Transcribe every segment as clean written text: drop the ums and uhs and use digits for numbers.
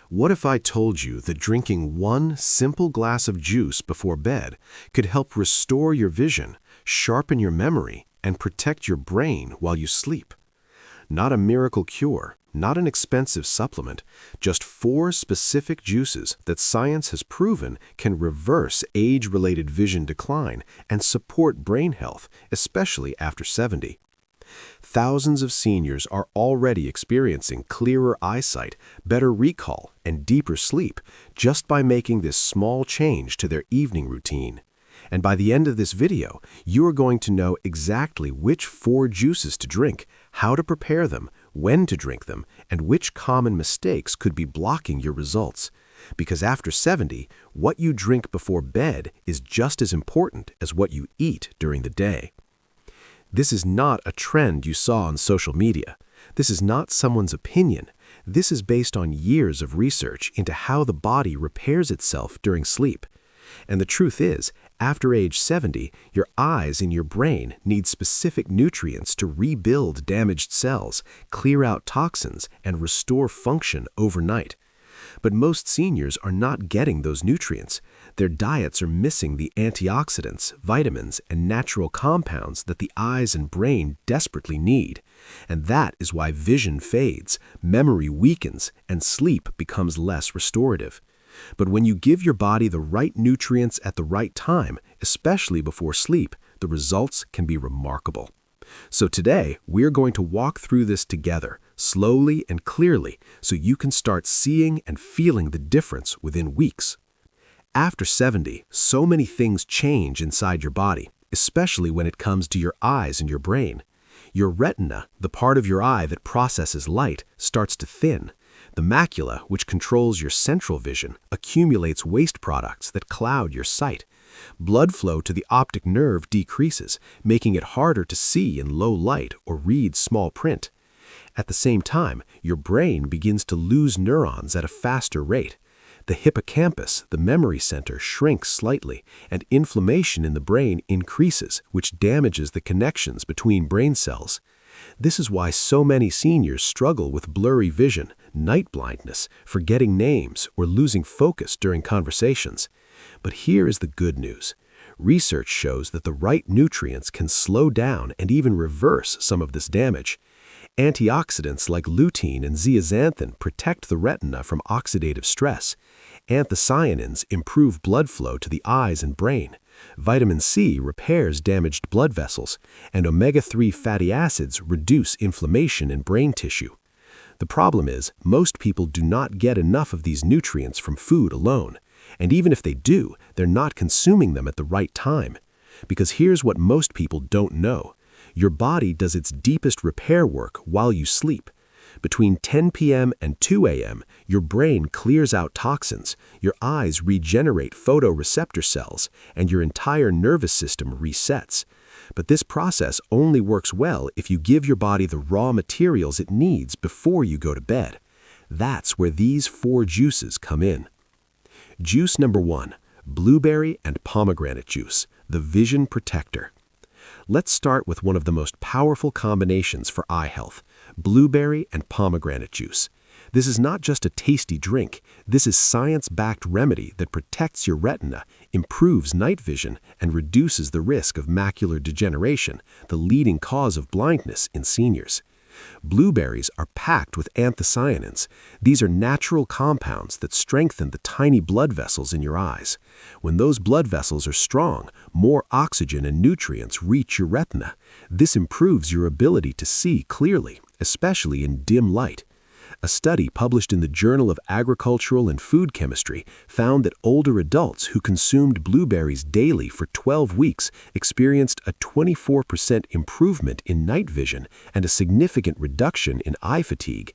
What if I told you that drinking one simple glass of juice before bed could help restore your vision, sharpen your memory, and protect your brain while you sleep? Not a miracle cure, not an expensive supplement, just 4 specific juices that science has proven can reverse age-related vision decline and support brain health, especially after 70. Thousands of seniors are already experiencing clearer eyesight, better recall, and deeper sleep just by making this small change to their evening routine. And by the end of this video, you are going to know exactly which 4 juices to drink, how to prepare them, when to drink them, and which common mistakes could be blocking your results. Because after 70, what you drink before bed is just as important as what you eat during the day. This is not a trend you saw on social media. This is not someone's opinion. This is based on years of research into how the body repairs itself during sleep. And the truth is, after age 70, your eyes and your brain need specific nutrients to rebuild damaged cells, clear out toxins, and restore function overnight. But most seniors are not getting those nutrients. Their diets are missing the antioxidants, vitamins, and natural compounds that the eyes and brain desperately need. And that is why vision fades, memory weakens, and sleep becomes less restorative. But when you give your body the right nutrients at the right time, especially before sleep, the results can be remarkable. So today, we're going to walk through this together, slowly and clearly, so you can start seeing and feeling the difference within weeks. After 70, so many things change inside your body, especially when it comes to your eyes and your brain. Your retina, the part of your eye that processes light, starts to thin. The macula, which controls your central vision, accumulates waste products that cloud your sight. Blood flow to the optic nerve decreases, making it harder to see in low light or read small print. At the same time, your brain begins to lose neurons at a faster rate. The hippocampus, the memory center, shrinks slightly, and inflammation in the brain increases, which damages the connections between brain cells. This is why so many seniors struggle with blurry vision, night blindness, forgetting names, or losing focus during conversations. But here is the good news. Research shows that the right nutrients can slow down and even reverse some of this damage. Antioxidants like lutein and zeaxanthin protect the retina from oxidative stress. Anthocyanins improve blood flow to the eyes and brain. Vitamin C repairs damaged blood vessels, and omega-3 fatty acids reduce inflammation in brain tissue. The problem is, most people do not get enough of these nutrients from food alone. And even if they do, they're not consuming them at the right time. Because here's what most people don't know. Your body does its deepest repair work while you sleep. Between 10 p.m. and 2 a.m., your brain clears out toxins, your eyes regenerate photoreceptor cells, and your entire nervous system resets. But this process only works well if you give your body the raw materials it needs before you go to bed. That's where these 4 juices come in. Juice number 1, blueberry and pomegranate juice, the vision protector. Let's start with one of the most powerful combinations for eye health, blueberry and pomegranate juice. This is not just a tasty drink. This is science-backed remedy that protects your retina, improves night vision, and reduces the risk of macular degeneration, the leading cause of blindness in seniors. Blueberries are packed with anthocyanins. These are natural compounds that strengthen the tiny blood vessels in your eyes. When those blood vessels are strong, more oxygen and nutrients reach your retina. This improves your ability to see clearly, especially in dim light. A study published in the Journal of Agricultural and Food Chemistry found that older adults who consumed blueberries daily for 12 weeks experienced a 24% improvement in night vision and a significant reduction in eye fatigue.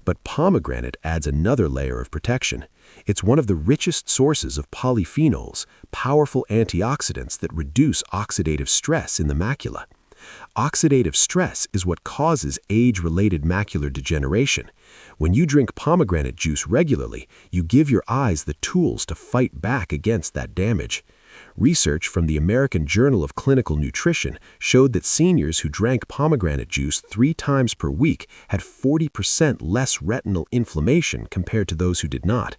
But pomegranate adds another layer of protection. It's one of the richest sources of polyphenols, powerful antioxidants that reduce oxidative stress in the macula. Oxidative stress is what causes age-related macular degeneration. When you drink pomegranate juice regularly, you give your eyes the tools to fight back against that damage. Research from the American Journal of Clinical Nutrition showed that seniors who drank pomegranate juice 3 times per week had 40% less retinal inflammation compared to those who did not.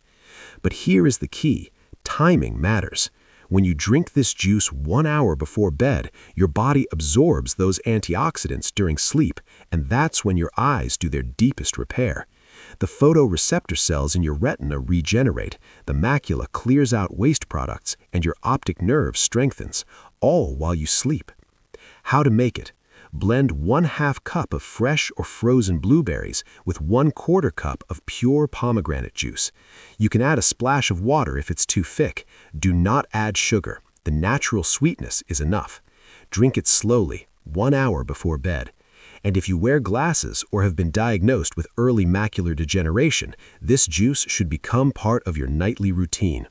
But here is the key: timing matters. When you drink this juice 1 hour before bed, your body absorbs those antioxidants during sleep, and that's when your eyes do their deepest repair. The photoreceptor cells in your retina regenerate, the macula clears out waste products, and your optic nerve strengthens, all while you sleep. How to make it? Blend 1/2 cup of fresh or frozen blueberries with 1/4 cup of pure pomegranate juice. You can add a splash of water if it's too thick. Do not add sugar. The natural sweetness is enough. Drink it slowly, 1 hour before bed. And if you wear glasses or have been diagnosed with early macular degeneration, this juice should become part of your nightly routine.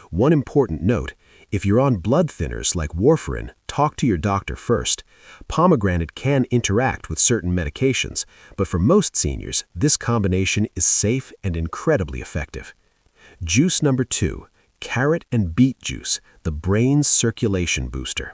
One important note: if you're on blood thinners like warfarin, talk to your doctor first. Pomegranate can interact with certain medications, but for most seniors, this combination is safe and incredibly effective. Juice number 2, carrot and beet juice, the brain's circulation booster.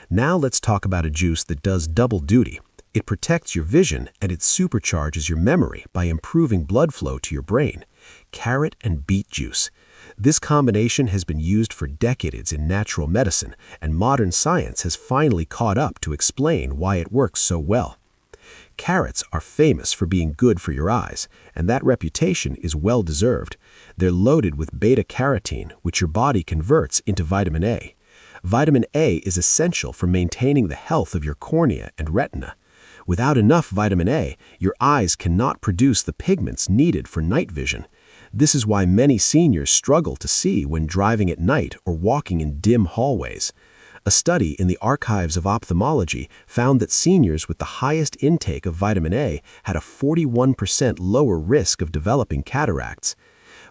Now let's talk about a juice that does double duty. It protects your vision and it supercharges your memory by improving blood flow to your brain. Carrot and beet juice. This combination has been used for decades in natural medicine, and modern science has finally caught up to explain why it works so well. Carrots are famous for being good for your eyes, and that reputation is well-deserved. They're loaded with beta-carotene, which your body converts into vitamin A. Vitamin A is essential for maintaining the health of your cornea and retina. Without enough vitamin A, your eyes cannot produce the pigments needed for night vision. This is why many seniors struggle to see when driving at night or walking in dim hallways. A study in the Archives of Ophthalmology found that seniors with the highest intake of vitamin A had a 41% lower risk of developing cataracts.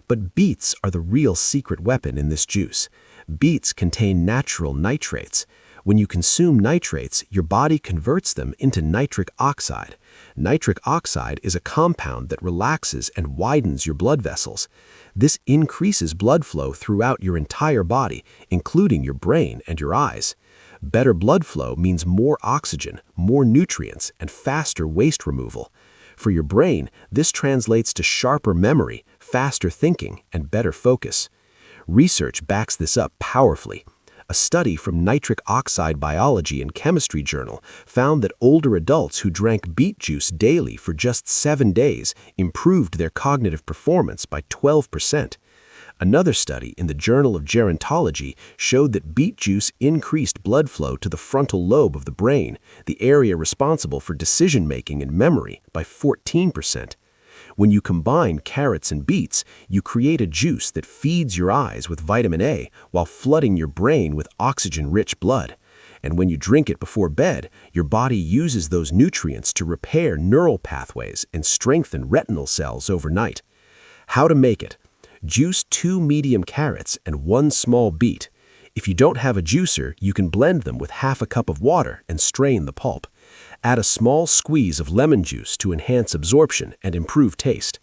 But beets are the real secret weapon in this juice. Beets contain natural nitrates. When you consume nitrates, your body converts them into nitric oxide. Nitric oxide is a compound that relaxes and widens your blood vessels. This increases blood flow throughout your entire body, including your brain and your eyes. Better blood flow means more oxygen, more nutrients, and faster waste removal. For your brain, this translates to sharper memory, faster thinking, and better focus. Research backs this up powerfully. A study from Nitric Oxide Biology and Chemistry Journal found that older adults who drank beet juice daily for just 7 days improved their cognitive performance by 12%. Another study in the Journal of Gerontology showed that beet juice increased blood flow to the frontal lobe of the brain, the area responsible for decision-making and memory, by 14%. When you combine carrots and beets, you create a juice that feeds your eyes with vitamin A while flooding your brain with oxygen-rich blood. And when you drink it before bed, your body uses those nutrients to repair neural pathways and strengthen retinal cells overnight. How to make it? Juice 2 medium carrots and 1 small beet. If you don't have a juicer, you can blend them with half a cup of water and strain the pulp. Add a small squeeze of lemon juice to enhance absorption and improve taste.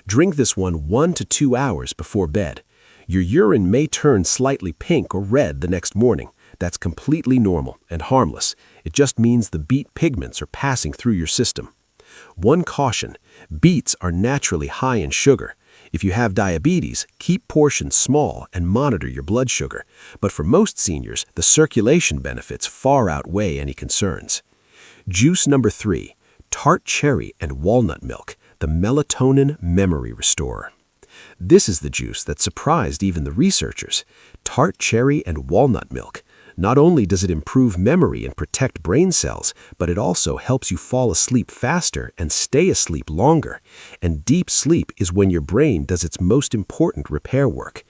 Drink this one 1 to 2 hours before bed. Your urine may turn slightly pink or red the next morning. That's completely normal and harmless. It just means the beet pigments are passing through your system. One caution: beets are naturally high in sugar. If you have diabetes, keep portions small and monitor your blood sugar. But for most seniors, the circulation benefits far outweigh any concerns. Juice number 3, tart cherry and walnut milk, the melatonin memory restorer. This is the juice that surprised even the researchers. Tart cherry and walnut milk. Not only does it improve memory and protect brain cells, but it also helps you fall asleep faster and stay asleep longer. And deep sleep is when your brain does its most important repair work.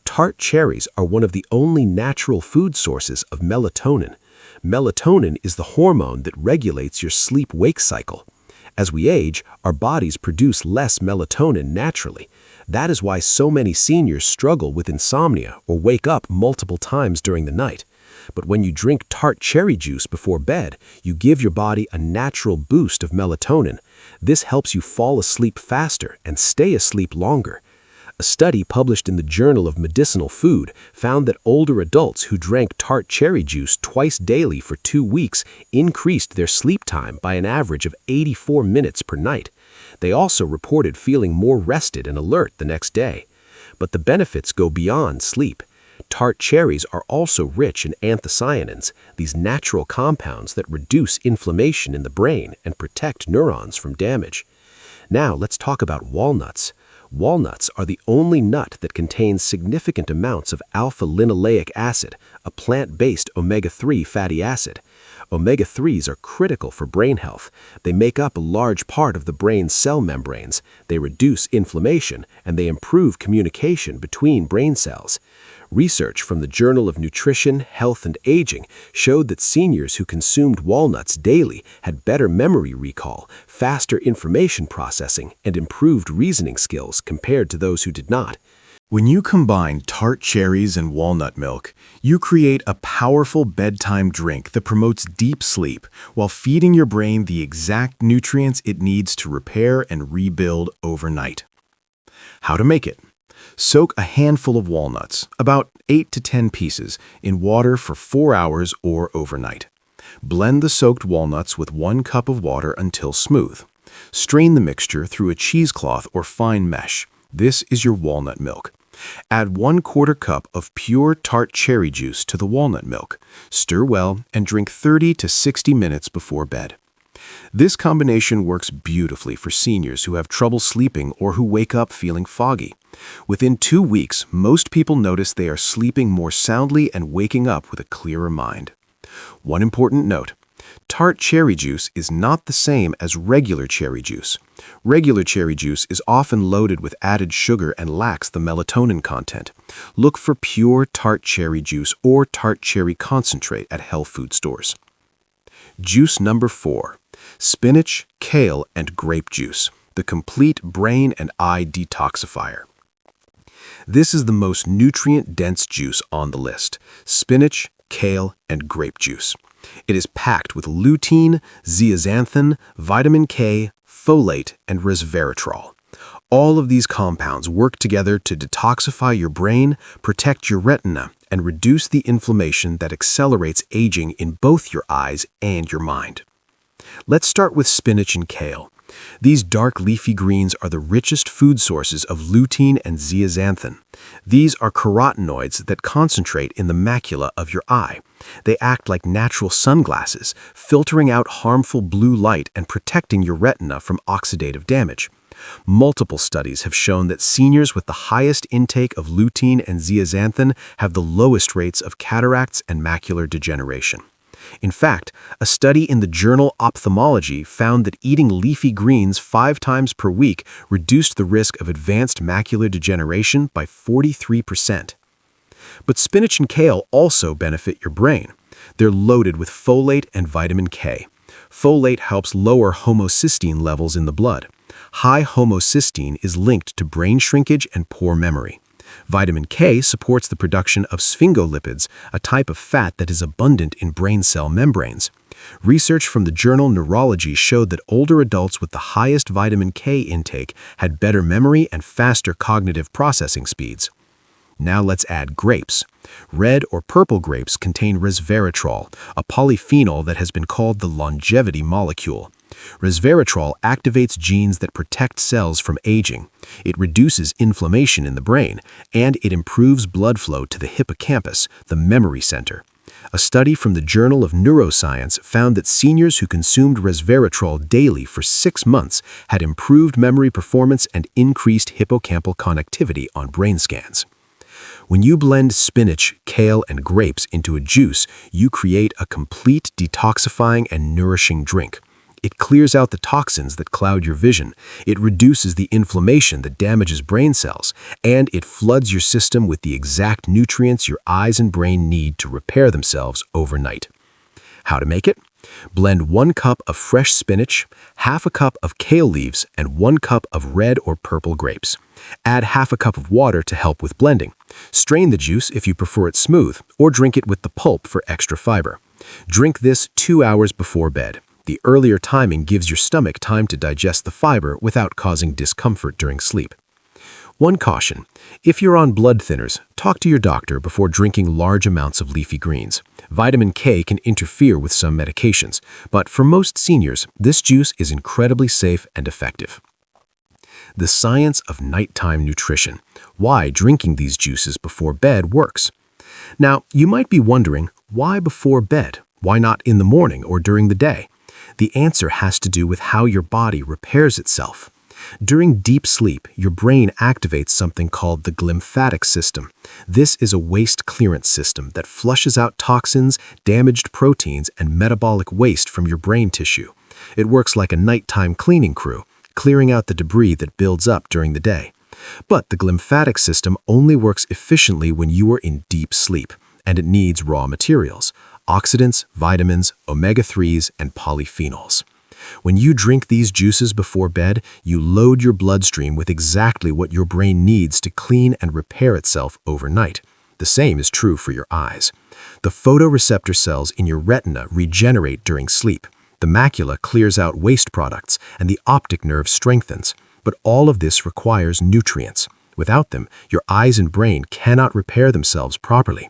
Tart cherries are one of the only natural food sources of melatonin. Melatonin is the hormone that regulates your sleep-wake cycle. As we age, our bodies produce less melatonin naturally. That is why so many seniors struggle with insomnia or wake up multiple times during the night. But when you drink tart cherry juice before bed, you give your body a natural boost of melatonin. This helps you fall asleep faster and stay asleep longer. A study published in the Journal of Medicinal Food found that older adults who drank tart cherry juice twice daily for 2 weeks increased their sleep time by an average of 84 minutes per night. They also reported feeling more rested and alert the next day. But the benefits go beyond sleep. Tart cherries are also rich in anthocyanins, these natural compounds that reduce inflammation in the brain and protect neurons from damage. Now let's talk about walnuts. Walnuts are the only nut that contains significant amounts of alpha-linoleic acid, a plant-based omega-3 fatty acid. Omega-3s are critical for brain health. They make up a large part of the brain's cell membranes. They reduce inflammation, and they improve communication between brain cells. Research from the Journal of Nutrition, Health, and Aging showed that seniors who consumed walnuts daily had better memory recall, faster information processing, and improved reasoning skills compared to those who did not. When you combine tart cherries and walnut milk, you create a powerful bedtime drink that promotes deep sleep while feeding your brain the exact nutrients it needs to repair and rebuild overnight. How to make it? Soak a handful of walnuts, about 8 to 10 pieces, in water for 4 hours or overnight. Blend the soaked walnuts with 1 cup of water until smooth. Strain the mixture through a cheesecloth or fine mesh. This is your walnut milk. Add 1/4 cup of pure tart cherry juice to the walnut milk. Stir well and drink 30 to 60 minutes before bed. This combination works beautifully for seniors who have trouble sleeping or who wake up feeling foggy. Within 2 weeks, most people notice they are sleeping more soundly and waking up with a clearer mind. One important note: tart cherry juice is not the same as regular cherry juice. Regular cherry juice is often loaded with added sugar and lacks the melatonin content. Look for pure tart cherry juice or tart cherry concentrate at health food stores. Juice number 4. Spinach, kale, and grape juice, the complete brain and eye detoxifier. This is the most nutrient-dense juice on the list: spinach, kale, and grape juice. It is packed with lutein, zeaxanthin, vitamin K, folate, and resveratrol. All of these compounds work together to detoxify your brain, protect your retina, and reduce the inflammation that accelerates aging in both your eyes and your mind. Let's start with spinach and kale. These dark leafy greens are the richest food sources of lutein and zeaxanthin. These are carotenoids that concentrate in the macula of your eye. They act like natural sunglasses, filtering out harmful blue light and protecting your retina from oxidative damage. Multiple studies have shown that seniors with the highest intake of lutein and zeaxanthin have the lowest rates of cataracts and macular degeneration. In fact, a study in the journal Ophthalmology found that eating leafy greens 5 times per week reduced the risk of advanced macular degeneration by 43%. But spinach and kale also benefit your brain. They're loaded with folate and vitamin K. Folate helps lower homocysteine levels in the blood. High homocysteine is linked to brain shrinkage and poor memory. Vitamin K supports the production of sphingolipids, a type of fat that is abundant in brain cell membranes. Research from the journal Neurology showed that older adults with the highest vitamin K intake had better memory and faster cognitive processing speeds. Now let's add grapes. Red or purple grapes contain resveratrol, a polyphenol that has been called the longevity molecule. Resveratrol activates genes that protect cells from aging. It reduces inflammation in the brain, and it improves blood flow to the hippocampus, the memory center. A study from the Journal of Neuroscience found that seniors who consumed resveratrol daily for 6 months had improved memory performance and increased hippocampal connectivity on brain scans. When you blend spinach, kale, and grapes into a juice, you create a complete detoxifying and nourishing drink. It clears out the toxins that cloud your vision, it reduces the inflammation that damages brain cells, and it floods your system with the exact nutrients your eyes and brain need to repair themselves overnight. How to make it? Blend 1 cup of fresh spinach, half a cup of kale leaves, and 1 cup of red or purple grapes. Add half a cup of water to help with blending. Strain the juice if you prefer it smooth, or drink it with the pulp for extra fiber. Drink this 2 hours before bed. The earlier timing gives your stomach time to digest the fiber without causing discomfort during sleep. One caution: if you're on blood thinners, talk to your doctor before drinking large amounts of leafy greens. Vitamin K can interfere with some medications, but for most seniors, this juice is incredibly safe and effective. The science of nighttime nutrition: why drinking these juices before bed works. Now, you might be wondering, why before bed? Why not in the morning or during the day? The answer has to do with how your body repairs itself. During deep sleep, your brain activates something called the glymphatic system. This is a waste clearance system that flushes out toxins, damaged proteins, and metabolic waste from your brain tissue. It works like a nighttime cleaning crew, clearing out the debris that builds up during the day. But the glymphatic system only works efficiently when you are in deep sleep, and it needs raw materials: oxidants, vitamins, omega-3s, and polyphenols. When you drink these juices before bed, you load your bloodstream with exactly what your brain needs to clean and repair itself overnight. The same is true for your eyes. The photoreceptor cells in your retina regenerate during sleep. The macula clears out waste products, and the optic nerve strengthens. But all of this requires nutrients. Without them, your eyes and brain cannot repair themselves properly.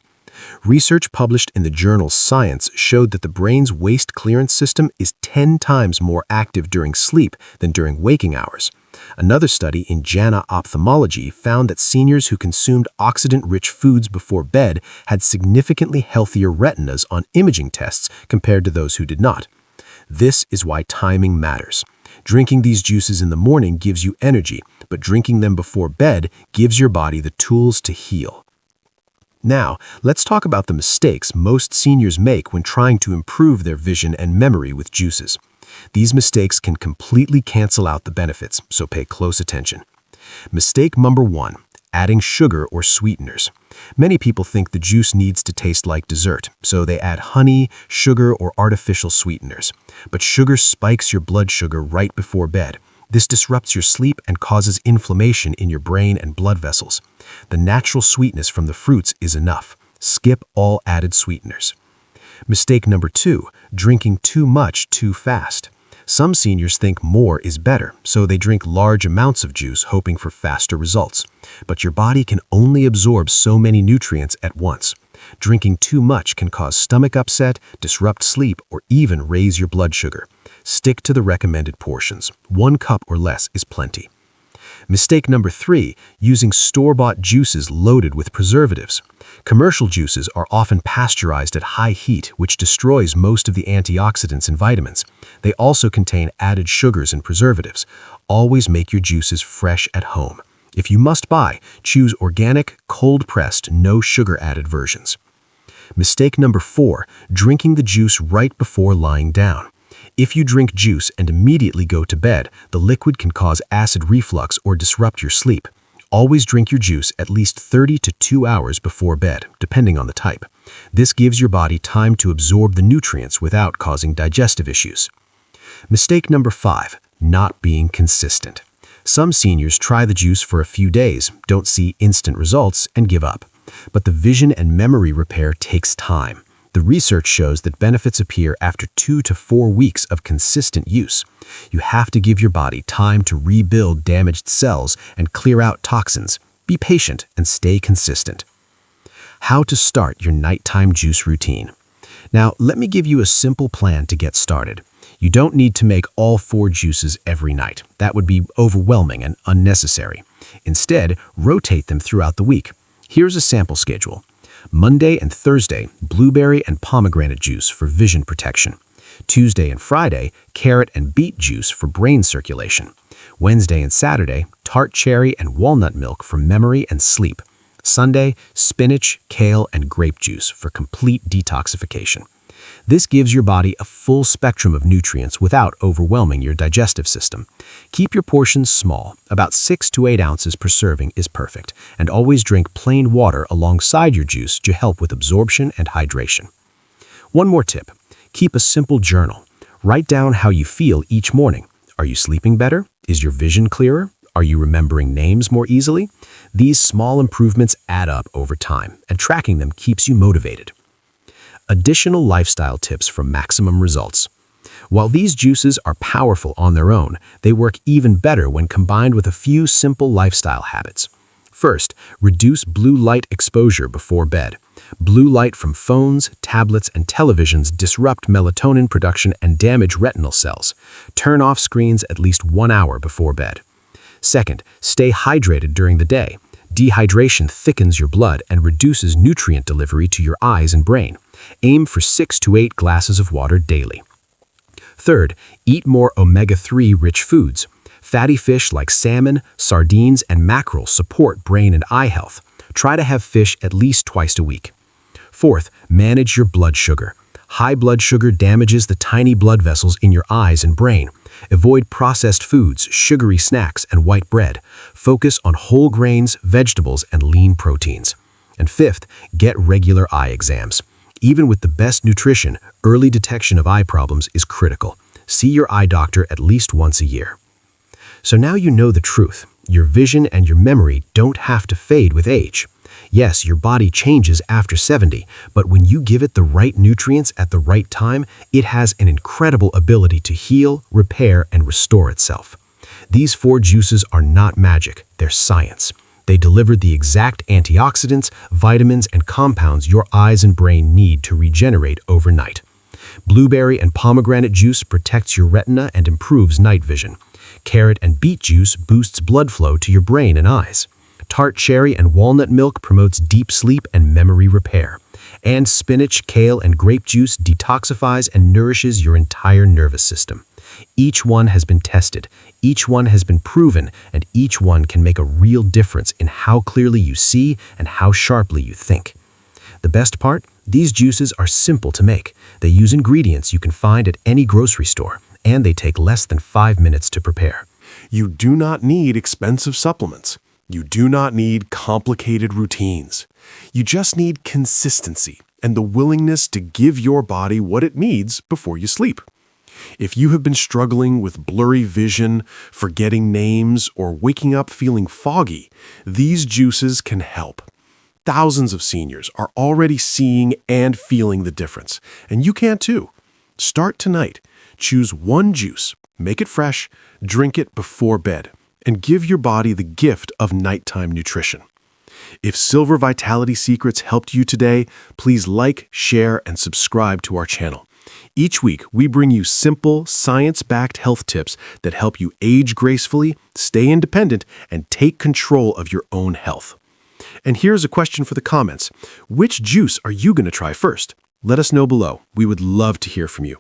Research published in the journal Science showed that the brain's waste clearance system is 10 times more active during sleep than during waking hours. Another study in JAMA Ophthalmology found that seniors who consumed oxidant-rich foods before bed had significantly healthier retinas on imaging tests compared to those who did not. This is why timing matters. Drinking these juices in the morning gives you energy, but drinking them before bed gives your body the tools to heal. Now, let's talk about the mistakes most seniors make when trying to improve their vision and memory with juices. These mistakes can completely cancel out the benefits, so pay close attention. Mistake number 1: adding sugar or sweeteners. Many people think the juice needs to taste like dessert, so they add honey, sugar, or artificial sweeteners. But sugar spikes your blood sugar right before bed. This disrupts your sleep and causes inflammation in your brain and blood vessels. The natural sweetness from the fruits is enough. Skip all added sweeteners. Mistake number 2: drinking too much too fast. Some seniors think more is better, so they drink large amounts of juice hoping for faster results. But your body can only absorb so many nutrients at once. Drinking too much can cause stomach upset, disrupt sleep, or even raise your blood sugar. Stick to the recommended portions. 1 cup or less is plenty. Mistake number 3: using store-bought juices loaded with preservatives. Commercial juices are often pasteurized at high heat, which destroys most of the antioxidants and vitamins. They also contain added sugars and preservatives. Always make your juices fresh at home. If you must buy, choose organic, cold-pressed, no sugar-added versions. Mistake number 4: drinking the juice right before lying down. If you drink juice and immediately go to bed, the liquid can cause acid reflux or disrupt your sleep. Always drink your juice at least 30 to 2 hours before bed, depending on the type. This gives your body time to absorb the nutrients without causing digestive issues. Mistake number 5: not being consistent. Some seniors try the juice for a few days, don't see instant results, and give up. But the vision and memory repair takes time. The research shows that benefits appear after 2 to 4 weeks of consistent use. You have to give your body time to rebuild damaged cells and clear out toxins. Be patient and stay consistent. How to start your nighttime juice routine. Now, let me give you a simple plan to get started. You don't need to make all 4 juices every night. That would be overwhelming and unnecessary. Instead, rotate them throughout the week. Here's a sample schedule. Monday and Thursday, blueberry and pomegranate juice for vision protection. Tuesday and Friday, carrot and beet juice for brain circulation. Wednesday and Saturday, tart cherry and walnut milk for memory and sleep. Sunday, spinach, kale, and grape juice for complete detoxification. This gives your body a full spectrum of nutrients without overwhelming your digestive system. Keep your portions small. About 6 to 8 ounces per serving is perfect, and always drink plain water alongside your juice to help with absorption and hydration. One more tip: keep a simple journal. Write down how you feel each morning. Are you sleeping better? Is your vision clearer? Are you remembering names more easily? These small improvements add up over time, and tracking them keeps you motivated. Additional lifestyle tips for maximum results. While these juices are powerful on their own, they work even better when combined with a few simple lifestyle habits. First, reduce blue light exposure before bed. Blue light from phones, tablets, and televisions disrupt melatonin production and damage retinal cells. Turn off screens at least 1 hour before bed. Second, stay hydrated during the day. Dehydration thickens your blood and reduces nutrient delivery to your eyes and brain. Aim for 6 to 8 glasses of water daily. Third, eat more omega-3 rich foods. Fatty fish like salmon, sardines, and mackerel support brain and eye health. Try to have fish at least twice a week. Fourth, manage your blood sugar. High blood sugar damages the tiny blood vessels in your eyes and brain. Avoid processed foods, sugary snacks, and white bread. Focus on whole grains, vegetables, and lean proteins. And fifth, get regular eye exams. Even with the best nutrition, early detection of eye problems is critical. See your eye doctor at least once a year. So now you know the truth. Your vision and your memory don't have to fade with age. Yes, your body changes after 70, but when you give it the right nutrients at the right time, it has an incredible ability to heal, repair, and restore itself. These 4 juices are not magic, they're science. They deliver the exact antioxidants, vitamins, and compounds your eyes and brain need to regenerate overnight. Blueberry and pomegranate juice protects your retina and improves night vision. Carrot and beet juice boosts blood flow to your brain and eyes. Tart cherry and walnut milk promotes deep sleep and memory repair. And spinach, kale, and grape juice detoxifies and nourishes your entire nervous system. Each one has been tested, each one has been proven, and each one can make a real difference in how clearly you see and how sharply you think. The best part? These juices are simple to make. They use ingredients you can find at any grocery store, and they take less than 5 minutes to prepare. You do not need expensive supplements. You do not need complicated routines. You just need consistency and the willingness to give your body what it needs before you sleep. If you have been struggling with blurry vision, forgetting names, or waking up feeling foggy, these juices can help. Thousands of seniors are already seeing and feeling the difference, and you can too. Start tonight. Choose one juice, make it fresh, drink it before bed, and give your body the gift of nighttime nutrition. If Silver Vitality Secrets helped you today, please like, share, and subscribe to our channel. Each week, we bring you simple, science-backed health tips that help you age gracefully, stay independent, and take control of your own health. And here's a question for the comments. Which juice are you going to try first? Let us know below. We would love to hear from you.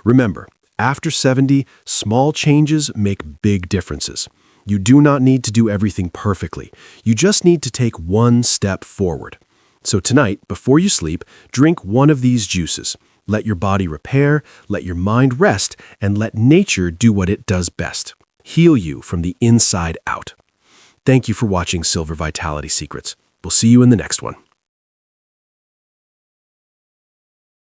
Remember, after 70, small changes make big differences. You do not need to do everything perfectly. You just need to take one step forward. So tonight, before you sleep, drink one of these juices. Let your body repair, let your mind rest, and let nature do what it does best. Heal you from the inside out. Thank you for watching Silver Vitality Secrets. We'll see you in the next one.